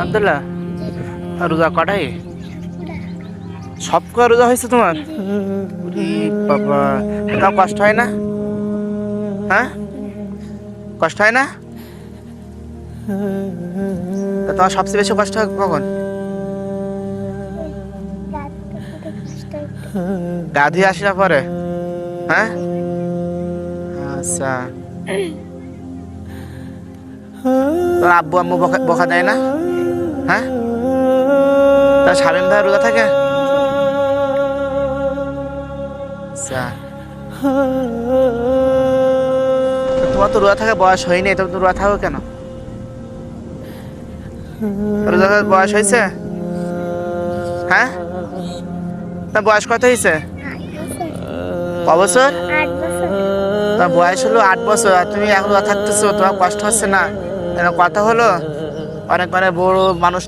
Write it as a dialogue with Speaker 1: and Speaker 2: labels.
Speaker 1: আব্দুল্লাহ, রোজা কটাই? সব কটা রোজা হয়েছে তোমার? ওরে বাবা, তোমার কষ্ট হয় না? হ্যাঁ, কষ্ট হয় না? তা তোমার সবচেয়ে বেশি কষ্ট হয় কখন? গা ধুয়ে আসি না পরে? হ্যাঁ, আচ্ছা। তোর আব্বু আম্মু বকা বকা দেয় না? হ্যাঁ, তার শামিম ভাই রোজা থাকে? আচ্ছা, তো তোমার তো রোজা থাকার বয়স হয়নি, তুমি তো রোজা থাকো কেন? রোজা থাকার বয়স হয়েছে? হ্যাঁ, তা বয়স কত হয়েছে? ক বছর? তোমার বয়স হলো 8 বছর, আর তুমি এখন রোজা থাকতেছো, তোমার কষ্ট হচ্ছে না? এরকম কথা হলো? অনেক মানে বড় মানুষ